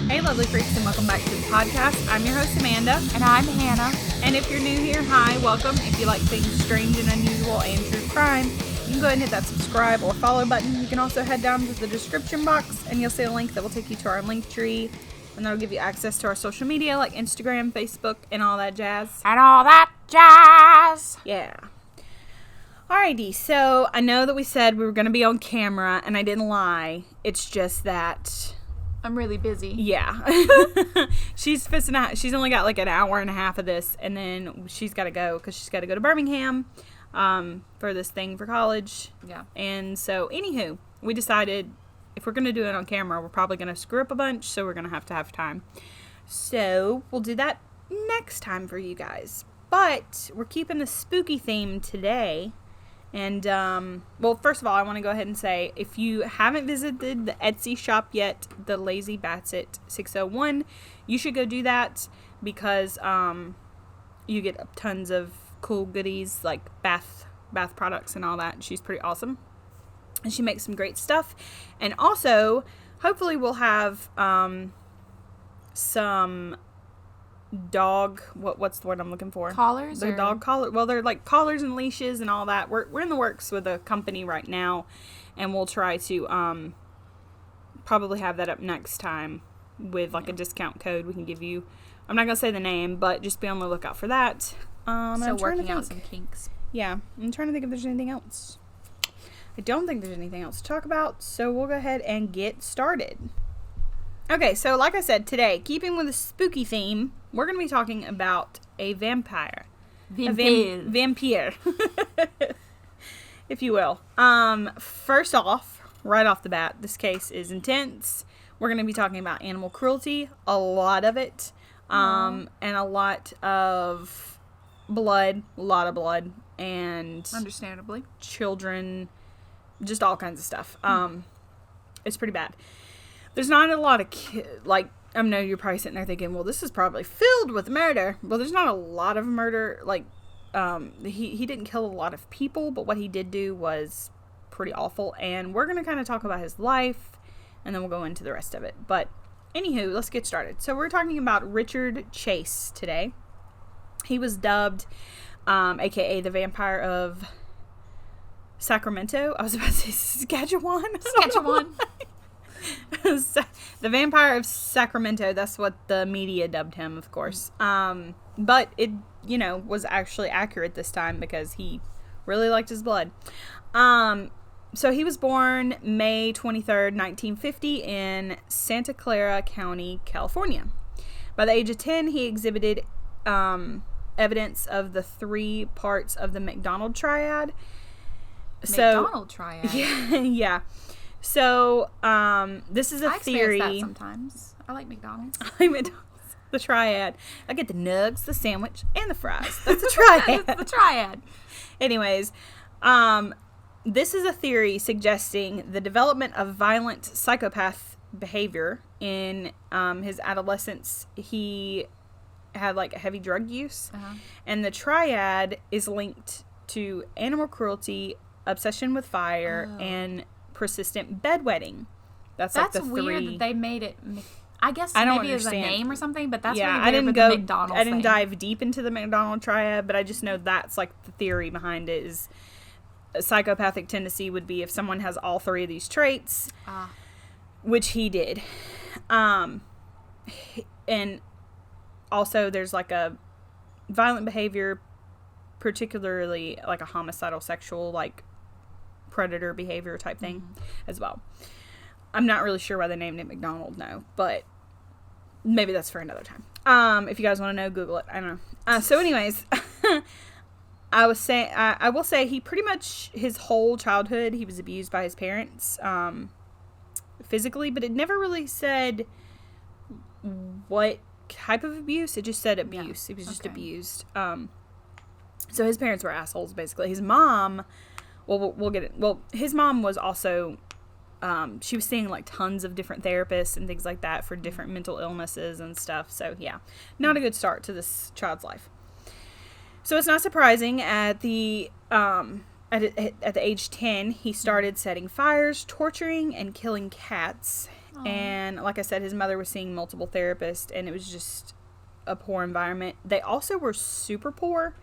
Hey, lovely freaks, and welcome back to the podcast. I'm your host, Amanda. And I'm Hannah. And if you're new here, hi, welcome. If you like things strange and unusual and true crime, you can go ahead and hit that subscribe or follow button. You can also head down to the description box, and you'll see a link that will take you to our link tree. And that'll give you access to our social media like Instagram, Facebook, and all that jazz. Yeah. Alrighty, so I know that we said we were going to be on camera, and I didn't lie. It's just that... I'm really busy. Yeah. She's only got like an hour and a half of this, and then she's got to go because she's got to go to Birmingham for this thing for college. Yeah. And so, anywho, we decided if we're going to do it on camera, we're probably going to screw up a bunch, so we're going to have time. So, we'll do that next time for you guys. But we're keeping the spooky theme today. And, well, first of all, I want to go ahead and say, if you haven't visited the Etsy shop yet, the Lazy Bassett 601, you should go do that because, you get tons of cool goodies, like bath products and all that. She's pretty awesome. And she makes some great stuff. And also, hopefully we'll have, some dog, what's the word I'm looking for? Collars? They're dog collar. Well, they're like collars and leashes and all that. We're in the works with a company right now, and we'll try to probably have that up next time with like a discount code we can give you. I'm not gonna say the name, but just be on the lookout for that. So I'm working out some kinks. Yeah, I'm trying to think if there's anything else. I don't think there's anything else to talk about, so we'll go ahead and get started. Okay, so like I said, today, keeping with the spooky theme, we're going to be talking about a vampire. Vampire. If you will. First off, right off the bat, this case is intense. We're going to be talking about animal cruelty, a lot of it, and a lot of blood, and... Understandably. Children, just all kinds of stuff. It's pretty bad. There's not a lot of, I know you're probably sitting there thinking, well, this is probably filled with murder. Well, there's not a lot of murder. He didn't kill a lot of people, but what he did do was pretty awful. And we're going to kind of talk about his life, and then we'll go into the rest of it. But, anywho, let's get started. So, we're talking about Richard Chase today. He was dubbed, a.k.a. the Vampire of Sacramento. I was about to say Saskatchewan. The Vampire of Sacramento, that's what the media dubbed him, of course. But it, was actually accurate this time because he really liked his blood. So he was born May 23rd, 1950 in Santa Clara County, California. By the age of 10, he exhibited evidence of the 3 parts of the Mcdonald Triad. Triad? Yeah. So, this is a theory. I experience that sometimes. I like McDonald's. The Triad. I get the nugs, the sandwich, and the fries. That's the Triad. That's the Triad. Anyways, this is a theory suggesting the development of violent psychopath behavior in his adolescence. He had like heavy drug use, and the Triad is linked to animal cruelty, obsession with fire, and persistent bedwetting. That's like the 3. Weird that they made it. I guess I don't maybe it's a understand. name or something, but that's yeah. really I didn't weird go. with the McDonald's I didn't thing. dive deep into the McDonald Triad, but I just know that's like the theory behind it. Is a psychopathic tendency would be if someone has all 3 of these traits, which he did, and also there's like a violent behavior, particularly like a homicidal sexual like predator behavior type thing as well. I'm not really sure why they named it McDonald, no, but maybe that's for another time. If you guys want to know, Google it. I don't know. So anyways, I will say he pretty much his whole childhood he was abused by his parents physically, but it never really said what type of abuse. It just said abuse. He was just abused. So his parents were assholes basically. His mom, we'll get it. Well, his mom was also she was seeing like tons of different therapists and things like that for different mental illnesses and stuff. So yeah, not a good start to this child's life. So it's not surprising at the age 10, he started setting fires, torturing, and killing cats. And like I said, his mother was seeing multiple therapists, and it was just a poor environment. They also were super poor.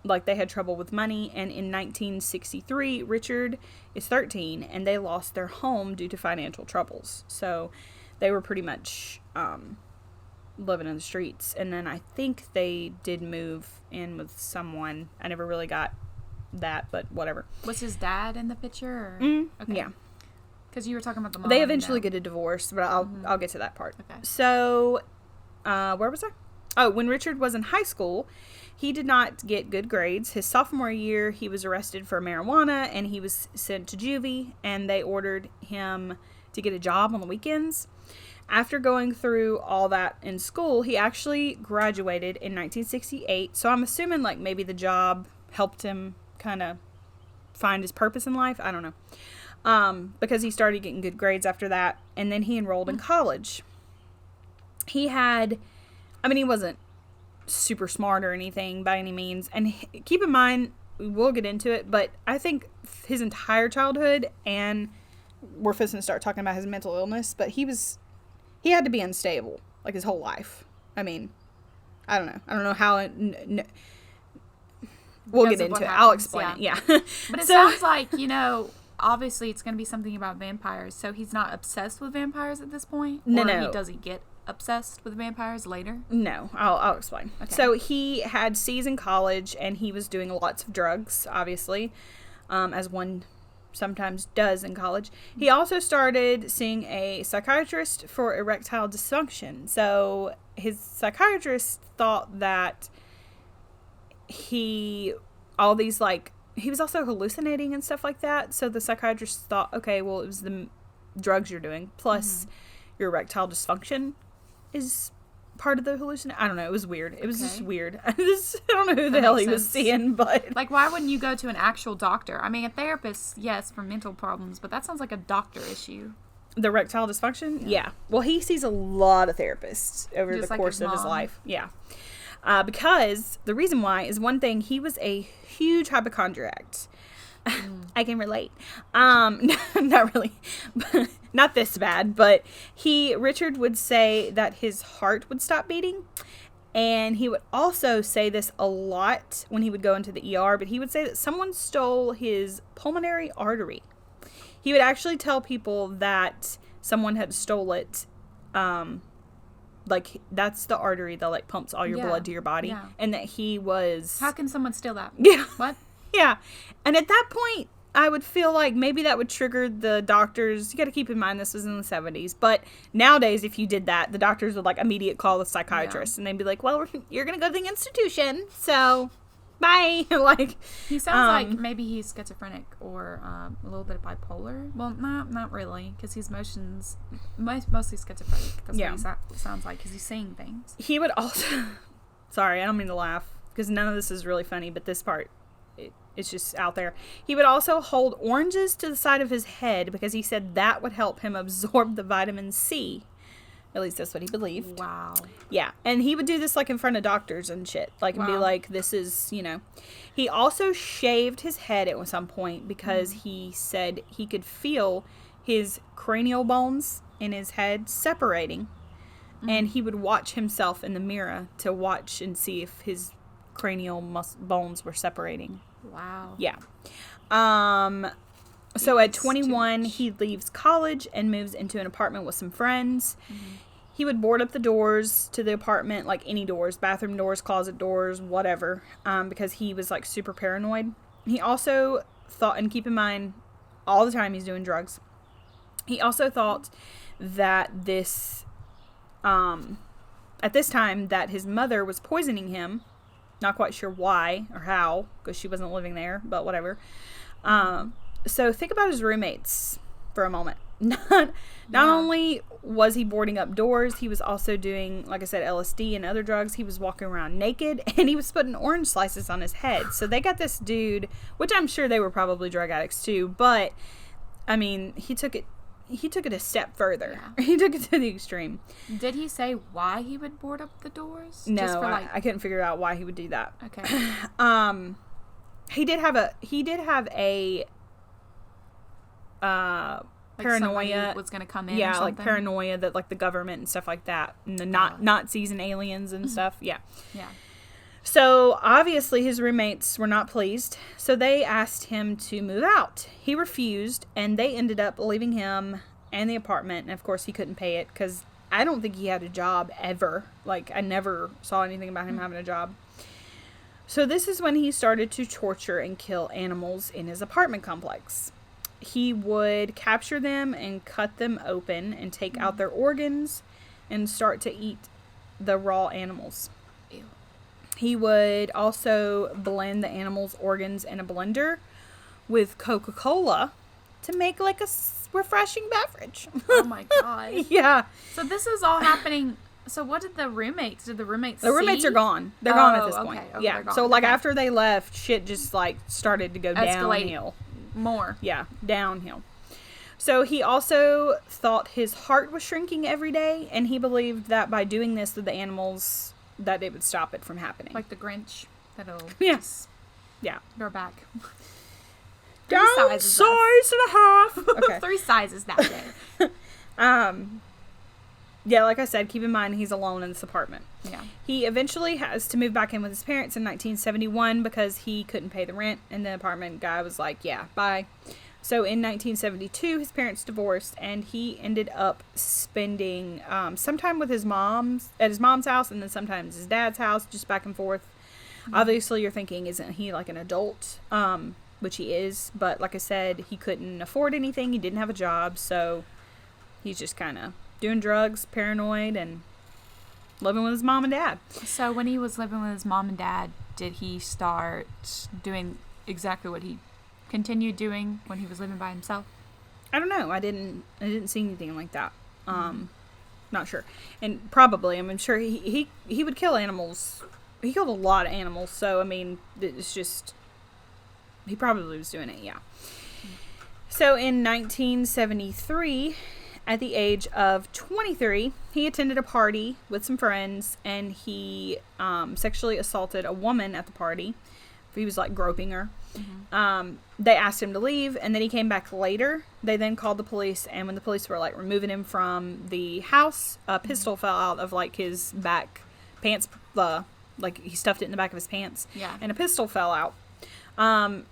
Like, they had trouble with money. And in 1963, Richard is 13, and they lost their home due to financial troubles. So they were pretty much living in the streets. And then I think they did move in with someone. I never really got that, but whatever. Was his dad in the picture? Or? Okay. Yeah. Because you were talking about the mom. They eventually get a divorce, but I'll get to that part. Okay. So, where was I? Oh, when Richard was in high school, he did not get good grades. His sophomore year, he was arrested for marijuana, and he was sent to juvie, and they ordered him to get a job on the weekends. After going through all that in school, he actually graduated in 1968. So I'm assuming, like, maybe the job helped him kind of find his purpose in life. I don't know. Because he started getting good grades after that, and then he enrolled in college. He wasn't super smart or anything by any means, and keep in mind, we'll get into it, but I think his entire childhood, and we're fixing to start talking about his mental illness, but he had to be unstable, like, his whole life. I mean, I don't know how we'll get into it. I'll explain it. Yeah. But it sounds like, obviously it's going to be something about vampires, so he's not obsessed with vampires at this point? No. He doesn't get obsessed with vampires later? No, I'll explain. Okay. So he had C's in college, and he was doing lots of drugs, obviously, as one sometimes does in college. He also started seeing a psychiatrist for erectile dysfunction. So his psychiatrist thought that he was also hallucinating and stuff like that. So the psychiatrist thought, okay, well, it was the drugs you're doing, plus your erectile dysfunction is part of the hallucination. I don't know. It was weird. It was just weird. I don't know who the hell he was seeing, but... Like, why wouldn't you go to an actual doctor? I mean, a therapist, yes, for mental problems, but that sounds like a doctor issue. The erectile dysfunction? Yeah. Well, he sees a lot of therapists over the course of his life. Yeah. Because the reason why is, one thing, he was a huge hypochondriac. I can relate. Not really. Not this bad, but Richard would say that his heart would stop beating. And he would also say this a lot when he would go into the ER, but he would say that someone stole his pulmonary artery. He would actually tell people that someone had stole it. Like, that's the artery that, like, pumps all your blood to your body. Yeah. And that he was... How can someone steal that? Yeah. What? Yeah. And at that point, I would feel like maybe that would trigger the doctors. You got to keep in mind this was in the 70s. But nowadays, if you did that, the doctors would, like, immediate call the psychiatrist. Yeah. And they'd be like, well, you're going to go to the institution. So, bye. Like, he sounds like maybe he's schizophrenic or a little bit bipolar. Well, not really, because he's mostly schizophrenic. That's what he sounds like, because he's seeing things. He would also... Sorry, I don't mean to laugh, because none of this is really funny, but this part... It's just out there. He would also hold oranges to the side of his head because he said that would help him absorb the vitamin C. At least that's what he believed. Wow. Yeah. And he would do this, like, in front of doctors and shit. Like, and be like, this is, He also shaved his head at some point because he said he could feel his cranial bones in his head separating. And he would watch himself in the mirror to watch and see if his cranial bones were separating. Wow. Yeah. So at 21, he leaves college and moves into an apartment with some friends. He would board up the doors to the apartment, like any doors, bathroom doors, closet doors, whatever, because he was, like, super paranoid. He also thought, and keep in mind, all the time he's doing drugs, he also thought that at this time, that his mother was poisoning him. Not quite sure why or how, because she wasn't living there, but whatever. So think about his roommates for a moment. Not only was he boarding up doors, he was also doing, like I said, LSD and other drugs. He was walking around naked, and he was putting orange slices on his head. So they got this dude, which I'm sure they were probably drug addicts too, but, I mean, he took it a step further. Yeah. He took it to the extreme. Did he say why he would board up the doors? No, just for, like... I couldn't figure out why he would do that. Okay. He did have a paranoia was going to come in. Yeah, or something? like paranoia that like the government and stuff like that, and the Nazis and aliens and stuff. Yeah. Yeah. So obviously his roommates were not pleased, so they asked him to move out. He refused, and they ended up leaving him and the apartment. And of course he couldn't pay it because I don't think he had a job ever. Like, I never saw anything about him having a job. So this is when he started to torture and kill animals in his apartment complex. He would capture them and cut them open and take out their organs and start to eat the raw animals. Ew. He would also blend the animals' organs in a blender with Coca-Cola to make like a refreshing beverage. Oh my god. Yeah. So this is all happening. So what did the roommates? Did the roommates? The roommates see? are gone. They're gone at this okay, point. okay, Yeah. they're gone. So like Okay. after they left, shit just like started to go Escalate. downhill. More. Yeah, downhill. So he also thought his heart was shrinking every day, and he believed that by doing this with the animals, that it would stop it from happening. Like the Grinch. That'll Yes. Yeah. go back. Down sizes size and a half. Okay. 3 sizes that day. Yeah, like I said, keep in mind he's alone in this apartment. Yeah. He eventually has to move back in with his parents in 1971 because he couldn't pay the rent, and the apartment guy was like, yeah, bye. So in 1972, his parents divorced, and he ended up spending some time with his mom's house, and then sometimes his dad's house, just back and forth. Mm-hmm. Obviously, you're thinking, isn't he like an adult? Which he is, but like I said, he couldn't afford anything. He didn't have a job, so he's just kind of doing drugs, paranoid, and living with his mom and dad. So when he was living with his mom and dad, did he start doing exactly what he continued doing when he was living by himself? I don't know. I didn't see anything like that. Not sure. And probably, I'm sure he would kill animals. He killed a lot of animals, so I mean, it's just, he probably was doing it, yeah. So in 1973, at the age of 23, he attended a party with some friends, and he sexually assaulted a woman at the party. He was like groping her. Mm-hmm. They asked him to leave, and then he came back later. They then called the police, and when the police were like removing him from the house, a pistol fell out of like his back pants, like he stuffed it in the back of his pants. Yeah. And a pistol fell out. A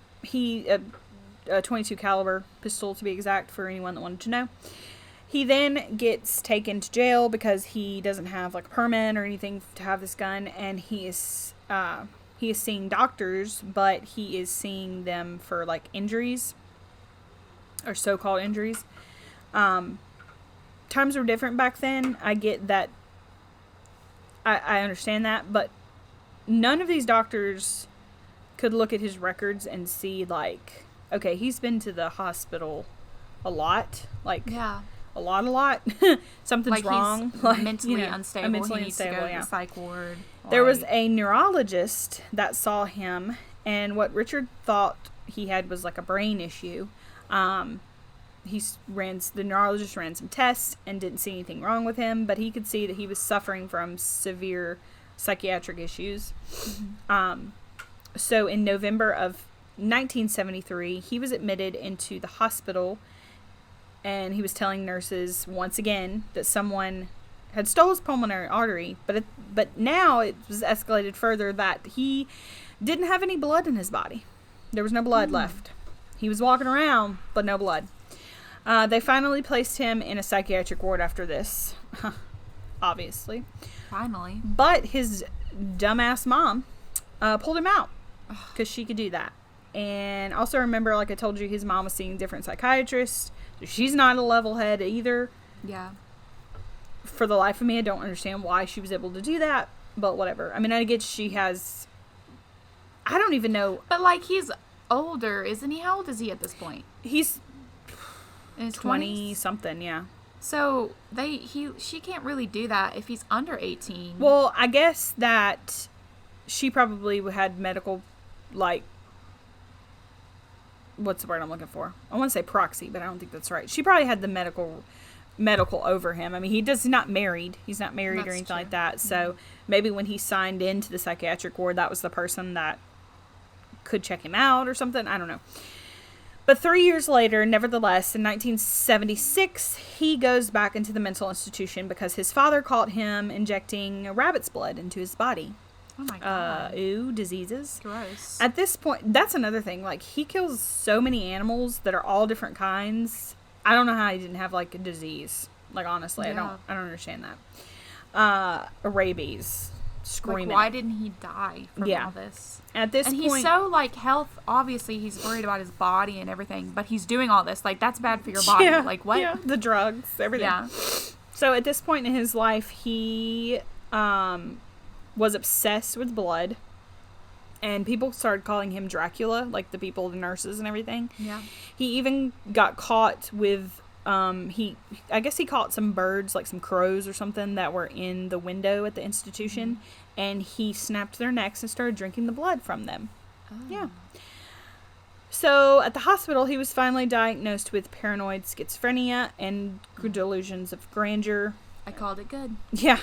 22 caliber pistol to be exact, for anyone that wanted to know. He then gets taken to jail because he doesn't have like a permit or anything to have this gun, and he is seeing doctors, but he is seeing them for like injuries or so-called injuries. Times were different back then. I get that. I understand that, but none of these doctors could look at his records and see like, okay, he's been to the hospital a lot, like yeah. a lot. Something's like wrong. He's like mentally unstable. Mentally he needs unstable, to go to the psych ward. There was a neurologist that saw him, and what Richard thought he had was like a brain issue. The neurologist ran some tests and didn't see anything wrong with him, but he could see that he was suffering from severe psychiatric issues. Mm-hmm. So in November of 1973, he was admitted into the hospital, and he was telling nurses once again that someone had stole his pulmonary artery, but now it was escalated further that he didn't have any blood in his body. There was no blood left. He was walking around, but no blood. They finally placed him in a psychiatric ward after this, obviously. Finally. But his dumbass mom pulled him out because she could do that. And also remember, like I told you, his mom was seeing different psychiatrists. So she's not a level head either. Yeah. For the life of me, I don't understand why she was able to do that, but whatever. I mean, I guess she has, I don't even know. But like, he's older, isn't he? How old is he at this point? He's in his 20 something, yeah. So she can't really do that if he's under 18. Well, I guess that she probably had medical, like, what's the word I'm looking for? I want to say proxy, but I don't think that's right. She probably had the medical over him. I mean, he's not married. He's not married or anything like that. So maybe when he signed into the psychiatric ward, that was the person that could check him out or something. I don't know. But 3 years later, nevertheless, in 1976, he goes back into the mental institution because his father caught him injecting rabbit's blood into his body. Oh my God. Diseases. Gross. At this point, that's another thing. Like, he kills so many animals that are all different kinds. I don't know how he didn't have, like, a disease. Like, honestly, Yeah. I don't understand that. Rabies. Screaming. Like, why didn't he die from all this? At this point... point... And he's so, like, health... Obviously, he's worried about his body and everything, but he's doing all this. Like, that's bad for your body. Yeah, like, what? Yeah, the drugs, everything. Yeah. So, at this point in his life, he was obsessed with blood. And people started calling him Dracula, like the people, the nurses and everything. Yeah. He even got caught with... I guess he caught some birds, like some crows or something, that were in the window at the institution, and he snapped their necks and started drinking the blood from them. Oh. Yeah. So at the hospital, he was finally diagnosed with paranoid schizophrenia and delusions of grandeur. I called it good. Yeah.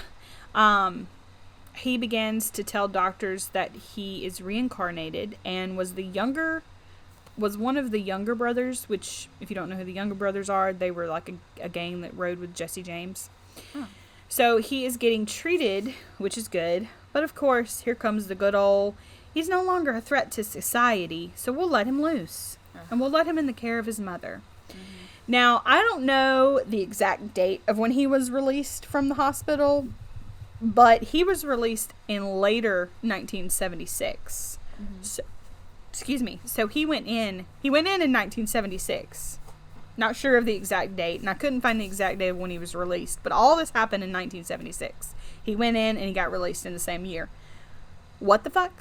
He begins to tell doctors that he is reincarnated and was one of the younger brothers, which, if you don't know who the younger brothers are, they were like a gang that rode with Jesse James. Oh. So he is getting treated, which is good. But of course, here comes the good old, he's no longer a threat to society, so we'll let him loose. And we'll let him in the care of his mother. Mm-hmm. Now, I don't know the exact date of when he was released from the hospital, but he was released in later 1976. Mm-hmm. So he went in in 1976. Not sure of the exact date, and I couldn't find the exact date of when he was released, but all this happened in 1976. He went in and he got released in the same year. What the fuck?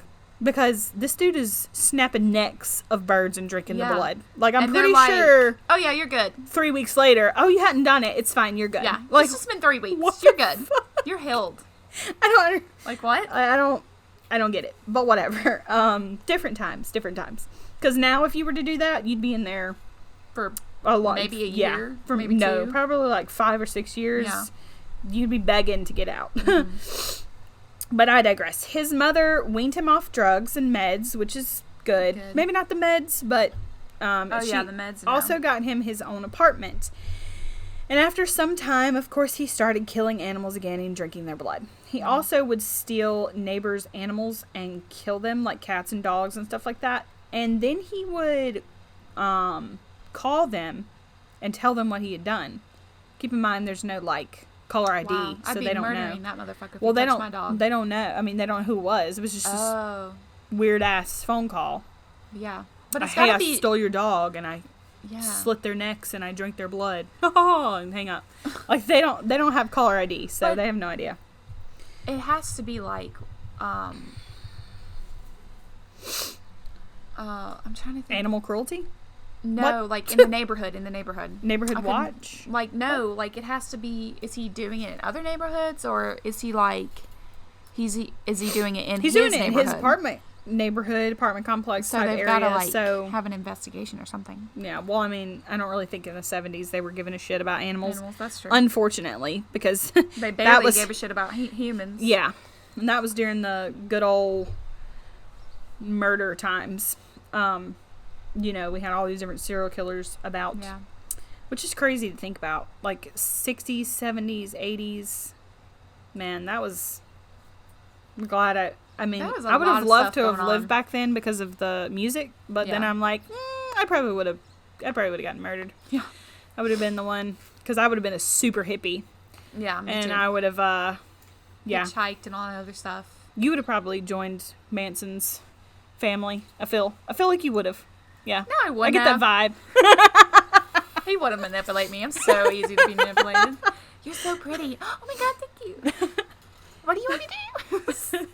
Because this dude is snapping necks of birds and drinking the blood. Like, I'm pretty sure... Oh, yeah, you're good. 3 weeks later, oh, you hadn't done it. It's fine. You're good. Yeah, like, it's just been 3 weeks. You're good. You're healed. I don't... Like, what? I don't get it. But whatever. Different times. Because now, if you were to do that, you'd be in there... For a lot. Maybe a year? For maybe no, 2? probably like 5 or 6 years. Yeah. You'd be begging to get out. Mm-hmm. But I digress. His mother weaned him off drugs and meds, which is good. Maybe not the meds, but the meds. Also got him his own apartment. And after some time, of course, he started killing animals again and drinking their blood. He also would steal neighbors' animals and kill them, like cats and dogs and stuff like that. And then he would call them and tell them what he had done. Keep in mind, there's no, like, caller ID, wow. so they don't know. I'd be murdering that motherfucker if well, he they touched don't. my dog. They don't know. I mean, they don't know who it was. It was just this weird ass phone call. Yeah, but it's hey, gotta be... I stole your dog and I slit their necks and I drank their blood. And hang up. Like they don't have caller ID, so but they have no idea. It has to be like, I'm trying to think. Animal cruelty. No, what? Like in the neighborhood. Neighborhood watch? Like, no, like it has to be, is he doing it in other neighborhoods or is he like, is he doing it in his neighborhood? He's doing it in his apartment complex so type they've area. Gotta, like, so have an investigation or something. Yeah, well, I mean, I don't really think in the 70s they were giving a shit about animals. That's true. Unfortunately, because they barely gave a shit about humans. Yeah, and that was during the good old murder times. You know, we had all these different serial killers about, which is crazy to think about. Like 60s, 70s, 80s. Man, that was. I'm glad I would have loved to have lived back then because of the music, but then I'm like, I probably would have gotten murdered. Yeah, I would have been the one because I would have been a super hippie. Yeah, me and too. I would have, hitchhiked and all that other stuff. You would have probably joined Manson's family. I feel like you would have. Yeah. No, I wouldn't. I get that vibe. He wouldn't manipulate me. I'm so easy to be manipulated. You're so pretty. Oh my god, thank you. What do you want me to do?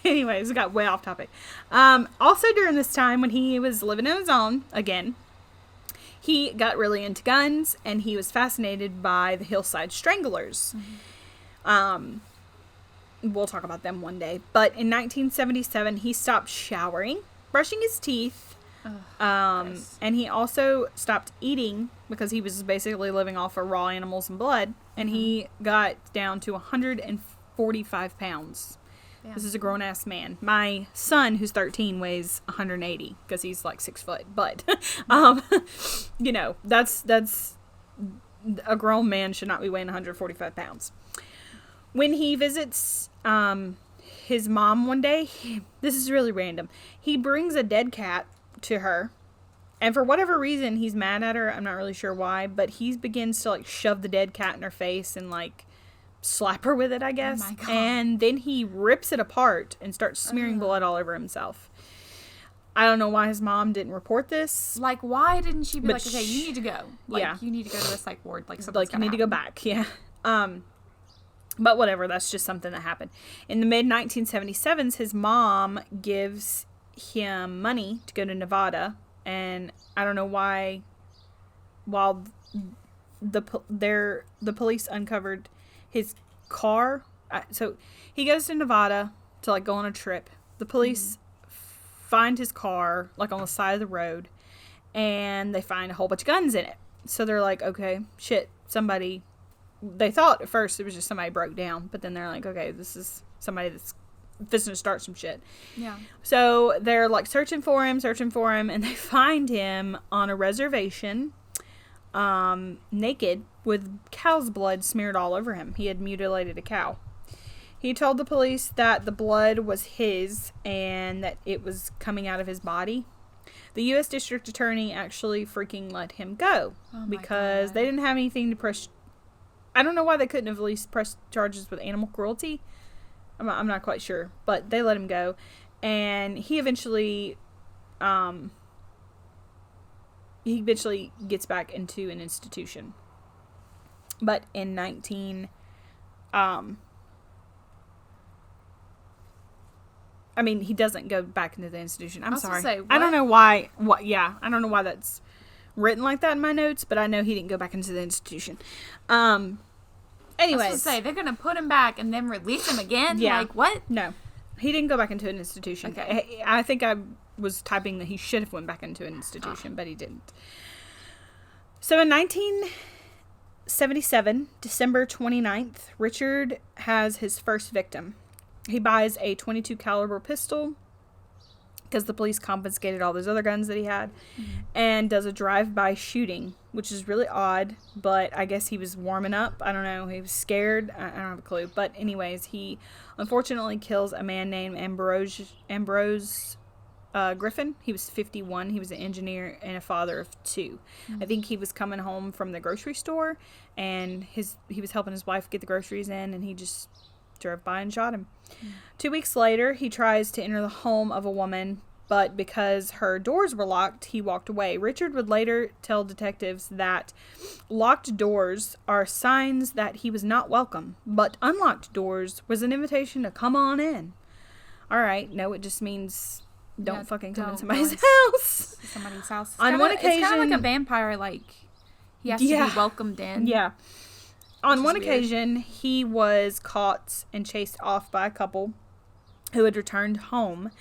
Anyways, we got way off topic. Also during this time when he was living on his own again, he got really into guns and he was fascinated by the Hillside Stranglers. Mm-hmm. We'll talk about them one day. But in 1977, he stopped showering, brushing his teeth, and he also stopped eating because he was basically living off of raw animals and blood. And he got down to 145 pounds. Damn. This is a grown-ass man. My son, who's 13, weighs 180 because he's like 6 foot. But, you know, that's a grown man should not be weighing 145 pounds. When he visits his mom one day, this is really random. He brings a dead cat to her. And for whatever reason, he's mad at her. I'm not really sure why. But he begins to, like, shove the dead cat in her face and, like, slap her with it, I guess. Oh my God. And then he rips it apart and starts smearing blood all over himself. I don't know why his mom didn't report this. Like, why didn't she be like, okay, you need to go. Like, yeah. You need to go to the psych ward. Like, Like, you need to go back. Yeah. But whatever. That's just something that happened. In the mid-1977s, his mom gives him money to go to Nevada. And I don't know why, while the police uncovered his car. So he goes to Nevada to, like, go on a trip. The police find his car, like, on the side of the road. And they find a whole bunch of guns in it. So they're like, okay, shit, somebody. They thought at first it was just somebody broke down. But then they're like, okay, this is somebody that's fixing to start some shit. Yeah. So they're, like, searching for him, and they find him on a reservation, naked, with cow's blood smeared all over him. He had mutilated a cow. He told the police that the blood was his and that it was coming out of his body. The U.S. District Attorney actually freaking let him go because they didn't have anything to press. I don't know why they couldn't have at least pressed charges with animal cruelty. I'm not quite sure, but they let him go. And he eventually gets back into an institution. But in he doesn't go back into the institution. I'm sorry. I don't know why. I don't know why that's written like that in my notes, but I know he didn't go back into the institution. Anyways. I was going to say, they're going to put him back and then release him again? Yeah. Like, what? No. He didn't go back into an institution. Okay. I think I was typing that he should have went back into an institution, but he didn't. So in 1977, December 29th, Richard has his first victim. He buys a .22 caliber pistol because the police confiscated all those other guns that he had, and does a drive-by shooting, which is really odd, but I guess he was warming up. I don't know. He was scared. I don't have a clue. But anyways, he unfortunately kills a man named Ambrose Griffin. He was 51. He was an engineer and a father of 2. I think he was coming home from the grocery store, and he was helping his wife get the groceries in, and he just drove by and shot him. 2 weeks later, he tries to enter the home of a woman, but because her doors were locked, he walked away. Richard would later tell detectives that locked doors are signs that he was not welcome, but unlocked doors was an invitation to come on in. All right, no, it just means don't fucking come in somebody's house. Somebody's house. On one occasion, it's kind of like a vampire, like, he has to be welcomed in. Yeah. On one occasion, he was caught and chased off by a couple who had returned home,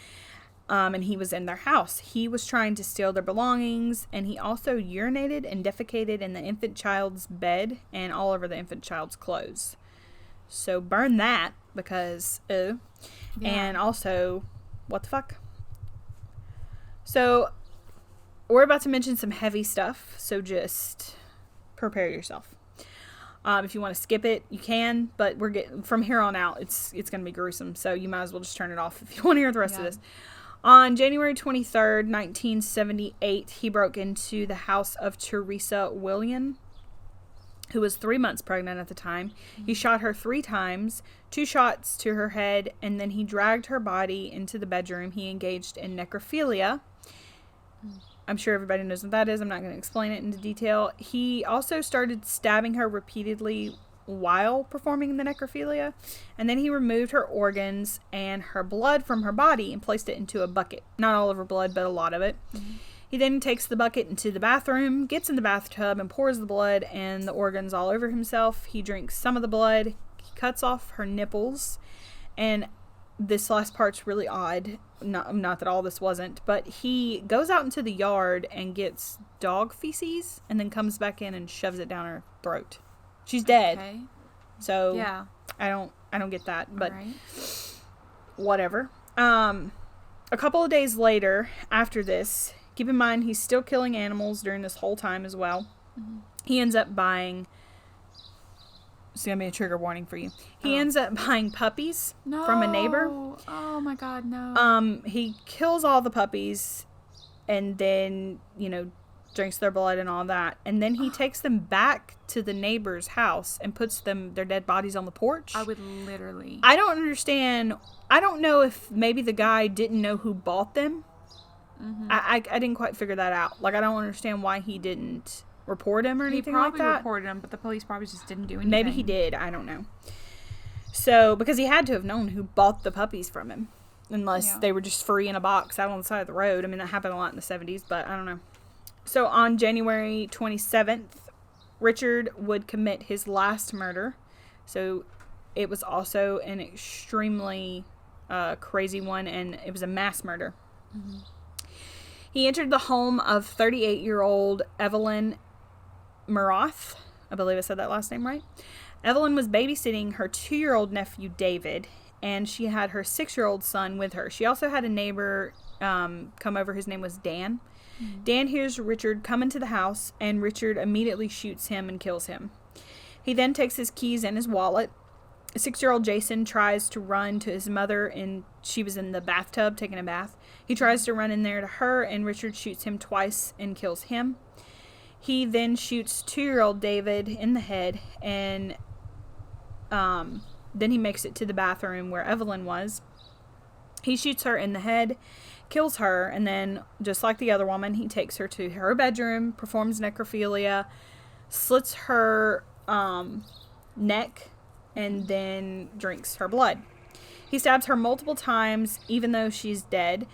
and he was in their house. He was trying to steal their belongings, and he also urinated and defecated in the infant child's bed and all over the infant child's clothes. So burn that, because, and also, what the fuck? So, we're about to mention some heavy stuff, so just prepare yourself. If you want to skip it, you can, but from here on out, it's going to be gruesome, so you might as well just turn it off if you want to hear the rest of this. On January 23rd, 1978, he broke into the house of Teresa William, who was 3 months pregnant at the time. He shot her 3 times, 2 shots to her head, and then he dragged her body into the bedroom. He engaged in necrophilia. I'm sure everybody knows what that is. I'm not going to explain it into detail. He also started stabbing her repeatedly while performing the necrophilia. And then he removed her organs and her blood from her body and placed it into a bucket. Not all of her blood, but a lot of it. He then takes the bucket into the bathroom, gets in the bathtub, and pours the blood and the organs all over himself. He drinks some of the blood. He cuts off her nipples. And this last part's really odd. Not that all this wasn't, but he goes out into the yard and gets dog feces and then comes back in and shoves it down her throat. She's dead. Okay. So yeah. I don't get that, but whatever. A couple of days later, after this, keep in mind he's still killing animals during this whole time as well. Mm-hmm. He ends up buying... It's going to be a trigger warning for you. He ends up buying puppies from a neighbor. Oh my God, no. He kills all the puppies and then, drinks their blood and all that. And then he takes them back to the neighbor's house and puts their dead bodies on the porch. I would literally... I don't understand. I don't know if maybe the guy didn't know who bought them. Mm-hmm. I didn't quite figure that out. Like, I don't understand why he didn't report him or anything like that. He probably reported him, but the police probably just didn't do anything. Maybe he did. I don't know. So, because he had to have known who bought the puppies from him. Unless they were just free in a box out on the side of the road. I mean, that happened a lot in the 70s, but I don't know. So, on January 27th, Richard would commit his last murder. So, it was also an extremely crazy one, and it was a mass murder. Mm-hmm. He entered the home of 38-year-old Evelyn Murath. I believe I said that last name right. Evelyn was babysitting her 2-year-old nephew, David, and she had her 6-year-old son with her. She also had a neighbor come over. His name was Dan. Mm-hmm. Dan hears Richard come into the house, and Richard immediately shoots him and kills him. He then takes his keys and his wallet. 6-year-old Jason tries to run to his mother, and she was in the bathtub taking a bath. He tries to run in there to her, and Richard shoots him twice and kills him. He then shoots 2-year-old David in the head, and then he makes it to the bathroom where Evelyn was. He shoots her in the head, kills her, and then, just like the other woman, he takes her to her bedroom, performs necrophilia, slits her neck, and then drinks her blood. He stabs her multiple times, even though she's dead.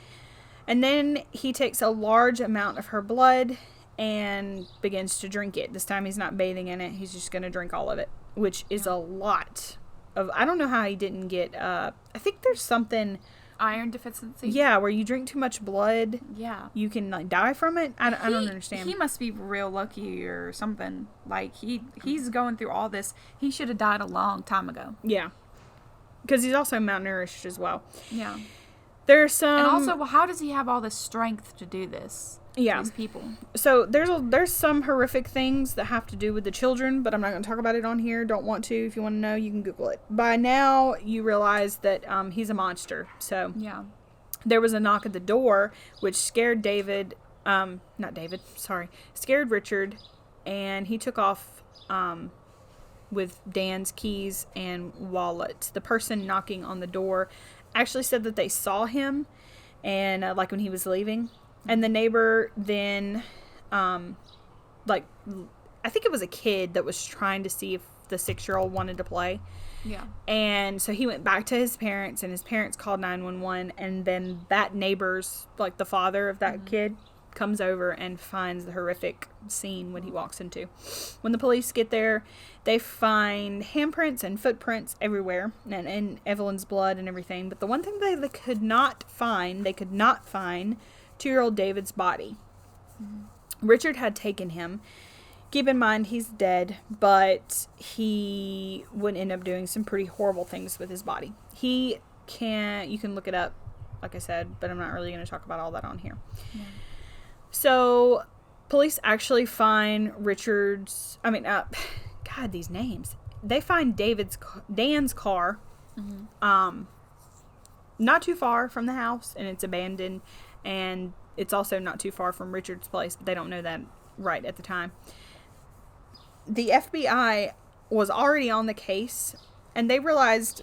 And then he takes a large amount of her blood and begins to drink it. This time he's not bathing in it. He's just going to drink all of it, which is a lot of... I don't know how he didn't get... I think there's something... Iron deficiency? Yeah, where you drink too much blood. Yeah. You can, die from it. I don't understand. He must be real lucky or something. Like, he's going through all this. He should have died a long time ago. Yeah. Because he's also malnourished as well. Yeah. There's some... And also, how does he have all this strength to do this? Yeah. These people. So, there's some horrific things that have to do with the children, but I'm not going to talk about it on here. Don't want to. If you want to know, you can Google it. By now, you realize that he's a monster. So, yeah. There was a knock at the door, which scared scared Richard, and he took off with Dan's keys and wallet. The person knocking on the door actually said that they saw him, and like when he was leaving. And the neighbor then, I think it was a kid that was trying to see if the 6-year-old wanted to play. Yeah. And so he went back to his parents, and his parents called 911, and then that neighbor's, the father of that kid, comes over and finds the horrific scene when he walks into. When the police get there, they find handprints and footprints everywhere, and Evelyn's blood and everything. But the one thing they could not find 2-year-old David's body. Mm-hmm. Richard had taken him. Keep in mind, he's dead, but he would end up doing some pretty horrible things with his body. You can look it up, like I said, but I'm not really going to talk about all that on here. Yeah. So, police actually find these names. They find Dan's car, mm-hmm. Not too far from the house, and it's abandoned. And it's also not too far from Richard's place, but they don't know that right at the time. The FBI was already on the case, and they realized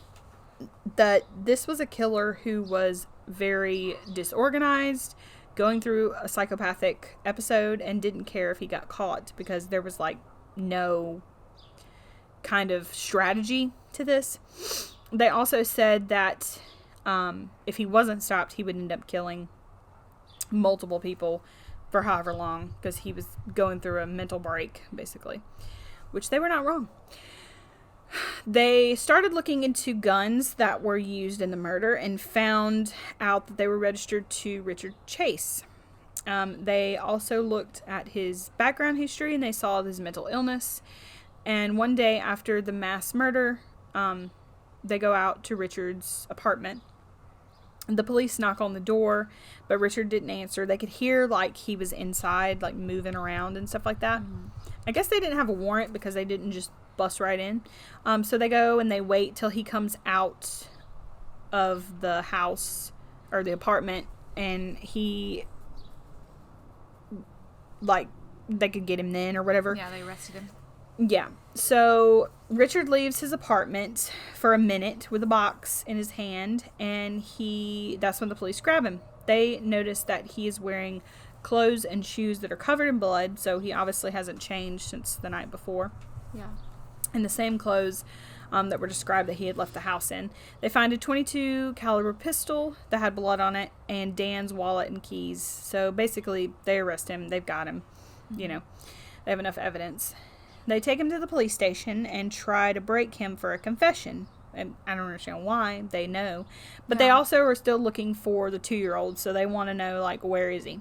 that this was a killer who was very disorganized, going through a psychopathic episode, and didn't care if he got caught because there was no kind of strategy to this. They also said that if he wasn't stopped, he would end up killing multiple people for however long, because he was going through a mental break, basically, which they were not wrong. They started looking into guns that were used in the murder and found out that they were registered to Richard Chase. They also looked at his background history, and they saw his mental illness. And one day after the mass murder, they go out to Richard's apartment, The police knock on the door, but Richard didn't answer. They could hear, like, he was inside, like, moving around and stuff like that. I guess they didn't have a warrant because they didn't just bust right in. So they go and they wait till he comes out of the house or the apartment, and he, like, they could get him then or whatever. Yeah, they arrested him. Yeah. So Richard leaves his apartment for a minute with a box in his hand, and that's when the police grab him. They notice that he is wearing clothes and shoes that are covered in blood, so he obviously hasn't changed since the night before. Yeah. And the same clothes that were described that he had left the house in. They find a .22 caliber pistol that had blood on it, and Dan's wallet and keys. So basically, they arrest him. They've got him. You know, they have enough evidence. They take him to the police station and try to break him for a confession. And I don't understand why. They know. But they also are still looking for the 2-year-old, so they want to know, like, where is he?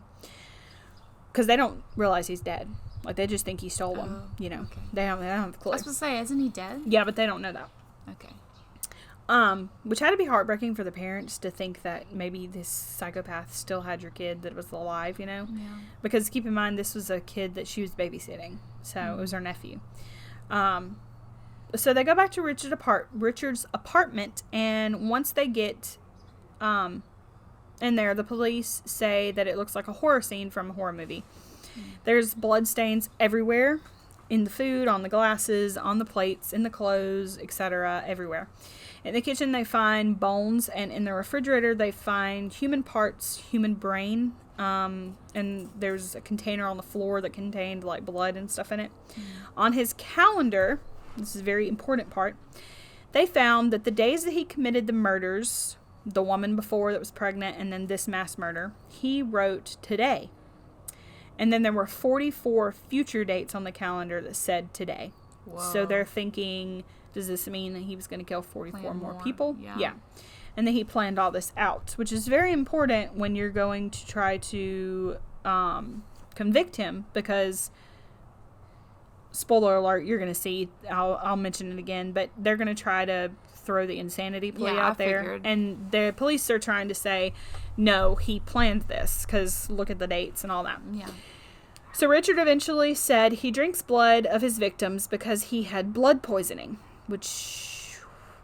Because they don't realize he's dead. Like, they just think he stole him, you know. Okay. They don't have a clue. I was supposed to say, isn't he dead? Yeah, but they don't know that. Okay. Which had to be heartbreaking for the parents to think that maybe this psychopath still had your kid that was alive, you know? Yeah. Because keep in mind, this was a kid that she was babysitting. So it was her nephew. So they go back to Richard's apartment, and once they get in there, the police say that it looks like a horror scene from a horror movie. There's blood stains everywhere, in the food, on the glasses, on the plates, in the clothes, etc., everywhere. In the kitchen, they find bones, and in the refrigerator, they find human parts, human brain, and there's a container on the floor that contained, like, blood and stuff in it. On his calendar, this is a very important part, they found that the days that he committed the murders, the woman before that was pregnant, and then this mass murder, he wrote today. And then there were 44 future dates on the calendar that said today. Whoa. So they're thinking, does this mean that he was going to kill 44 more people? Yeah. And then he planned all this out, which is very important when you're going to try to convict him, because, spoiler alert, you're going to see, I'll mention it again, but they're going to try to throw the insanity plea out there. Figured. And the police are trying to say, no, he planned this, because look at the dates and all that. Yeah. So Richard eventually said he drinks blood of his victims because he had blood poisoning, which,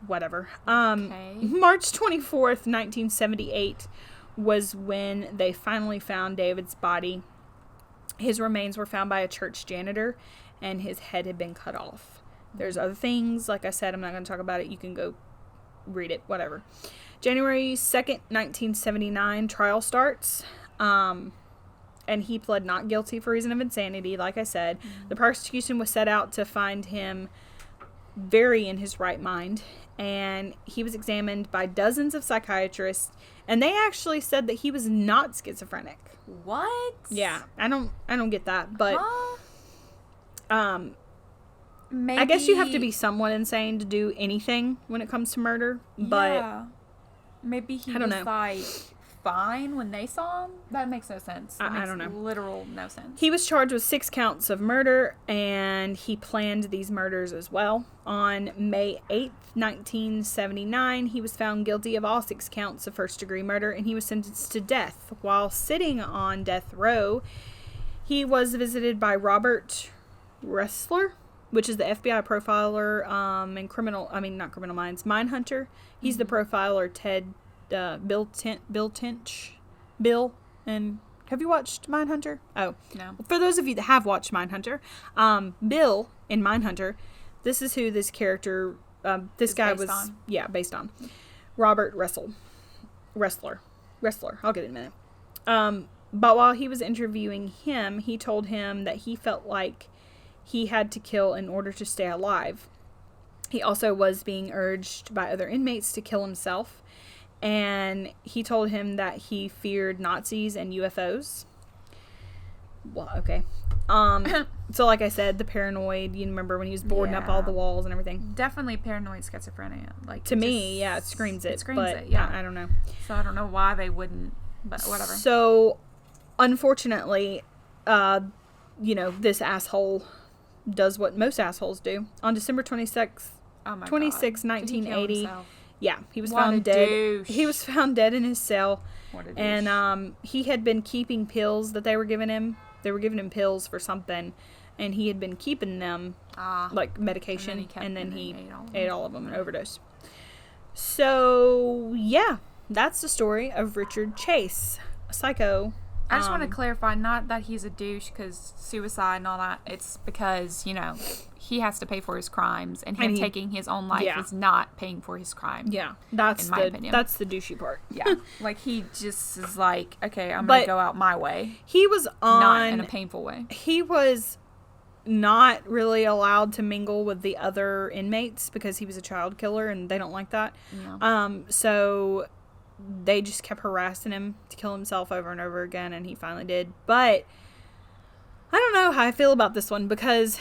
whatever. Okay. March 24th, 1978 was when they finally found David's body. His remains were found by a church janitor, and his head had been cut off. There's other things, like I said, I'm not going to talk about it. You can go read it, whatever. January 2nd, 1979, trial starts. And he pled not guilty for reason of insanity, like I said. The prosecution was set out to find him very in his right mind. And he was examined by dozens of psychiatrists. And they actually said that he was not schizophrenic. What? Yeah, I don't get that. But, maybe, I guess you have to be somewhat insane to do anything when it comes to murder. But yeah. Maybe he was like fine when they saw him. That makes no sense. I don't know. Literal no sense. He was charged with 6 counts of murder, and he planned these murders as well. On May 8th, 1979, he was found guilty of all 6 counts of first-degree murder, and he was sentenced to death. While sitting on death row, he was visited by Robert Ressler, which is the FBI profiler in not Criminal Minds, Mindhunter. He's the profiler Bill, and have you watched Mindhunter? Oh. No. For those of you that have watched Mindhunter, Bill in Mindhunter, this is who this character, this guy was, based on. Robert Ressler. I'll get it in a minute. But while he was interviewing him, he told him that he felt like he had to kill in order to stay alive. He also was being urged by other inmates to kill himself. And he told him that he feared Nazis and UFOs. Well, okay. So like I said, the paranoid, you remember when he was boarding up all the walls and everything? Definitely paranoid schizophrenia. Like, to me, yeah, it screams it. I don't know. So I don't know why they wouldn't, but whatever. So, unfortunately, this asshole does what most assholes do. On December 26th, 1980, Yeah, he was What a found dead. douche. He was found dead in his cell. What a douche. And he had been keeping pills that they were giving him. They were giving him pills for something, and he had been keeping them, like medication, and then he ate all of them and overdosed. So, yeah, that's the story of Richard Chase, a psycho. I just want to clarify, not that he's a douche because suicide and all that. It's because, you know, he has to pay for his crimes, and him taking his own life is not paying for his crime. Yeah, that's in my opinion. That's the douchey part. Yeah, like he just is like, okay, I'm gonna go out my way. He was not in a painful way. He was not really allowed to mingle with the other inmates because he was a child killer, and they don't like that. Yeah. So they just kept harassing him to kill himself over and over again, and he finally did. But I don't know how I feel about this one, because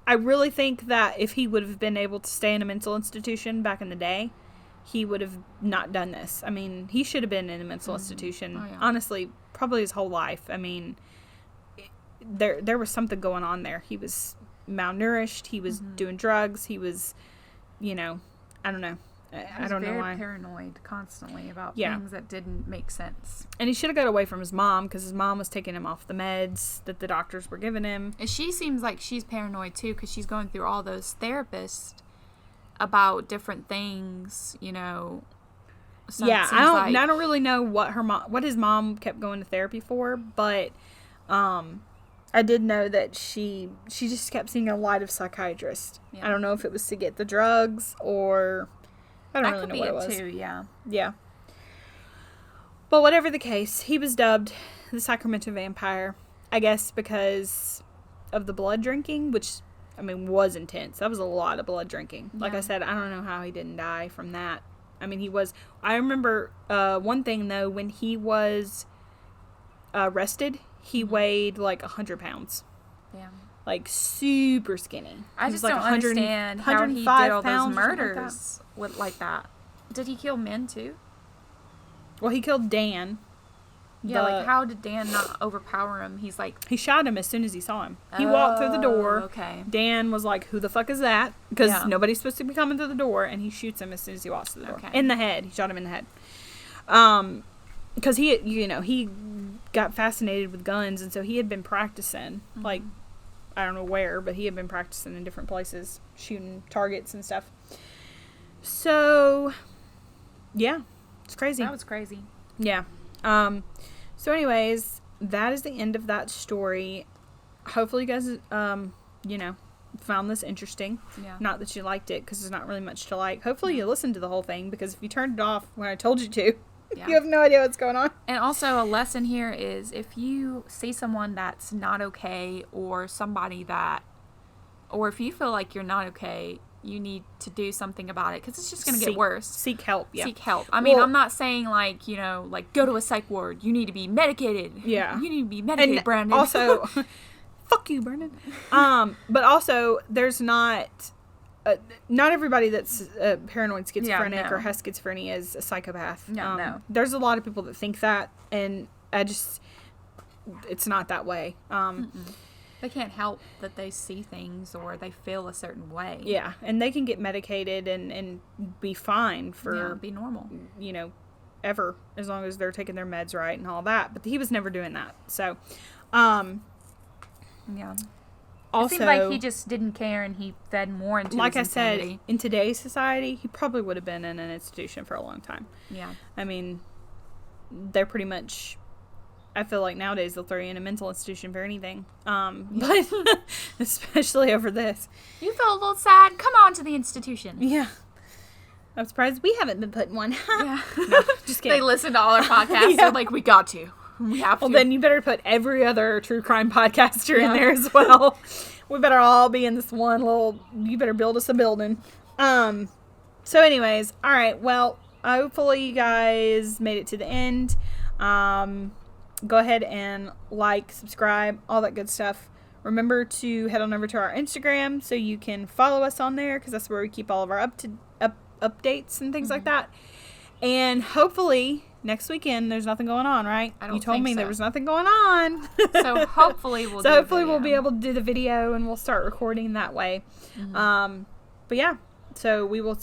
I really think that if he would have been able to stay in a mental institution back in the day, he would have not done this. I mean, he should have been in a mental institution, honestly, probably his whole life. I mean, there was something going on there. He was malnourished. He was doing drugs. He was, you know, I don't know. I don't know why. He was very paranoid constantly about things that didn't make sense. And he should have got away from his mom, because his mom was taking him off the meds that the doctors were giving him. And she seems like she's paranoid too, because she's going through all those therapists about different things, you know. So I don't really know what his mom kept going to therapy for, but I did know that she just kept seeing a lot of psychiatrists. Yeah. I don't know if it was to get the drugs, or I don't really know what it was. Too, yeah. Yeah. But whatever the case, he was dubbed the Sacramento Vampire, I guess because of the blood drinking, which, I mean, was intense. That was a lot of blood drinking. Like I said, I don't know how he didn't die from that. I mean, I remember one thing, though, when he was arrested, he weighed like 100 pounds. Damn. Like, super skinny. I just don't understand how he did all those murders like that. Did he kill men, too? Well, he killed Dan. Yeah, like, how did Dan not overpower him? He's like... He shot him as soon as he saw him. He walked through the door. Okay. Dan was like, who the fuck is that? Because nobody's supposed to be coming through the door, and he shoots him as soon as he walks through the door. In the head. He shot him in the head. Because he got fascinated with guns, and so he had been practicing, like, I don't know where, but he had been practicing in different places, shooting targets and stuff. So, yeah, it's crazy. That was crazy. Yeah. So anyways, that is the end of that story. Hopefully you guys, found this interesting. Yeah. Not that you liked it, because there's not really much to like. Hopefully you listened to the whole thing, because if you turned it off when I told you to, you have no idea what's going on. And also a lesson here is, if you see someone that's not okay, or if you feel like you're not okay, you need to do something about it, because it's just going to get worse. Seek help. Yeah. Seek help. I mean, I'm not saying like, go to a psych ward. You need to be medicated. Yeah. You need to be medicated, and Brandon. Also, fuck you, Brandon. But also, there's not everybody that's paranoid schizophrenic or has schizophrenia is a psychopath. No. There's a lot of people that think that, and it's not that way. They can't help that they see things or they feel a certain way. Yeah, and they can get medicated and be fine for... be normal. Ever, as long as they're taking their meds right and all that. But he was never doing that. So, yeah. Also, it seemed like he just didn't care, and he fed more into like his insanity. I said, in today's society, he probably would have been in an institution for a long time. Yeah. I mean, they're pretty much... I feel like nowadays they'll throw you in a mental institution for anything. But especially over this. You feel a little sad? Come on to the institution. Yeah. I'm surprised we haven't been put in one. Yeah. No, just kidding. They listen to all our podcasts. They're like, we got to. We have to. Well, then you better put every other true crime podcaster in there as well. We better all be in this one little... You better build us a building. So anyways, all right. Well, hopefully you guys made it to the end. Go ahead and like, subscribe, all that good stuff. Remember to head on over to our Instagram so you can follow us on there, because that's where we keep all of our updates and things like that. And hopefully next weekend there's nothing going on, right? I don't You told think me so. there was nothing going on. So hopefully we'll we'll be able to do the video, and we'll start recording that way. But yeah, So we will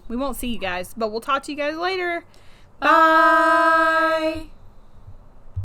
we won't see you guys, but we'll talk to you guys later. Bye.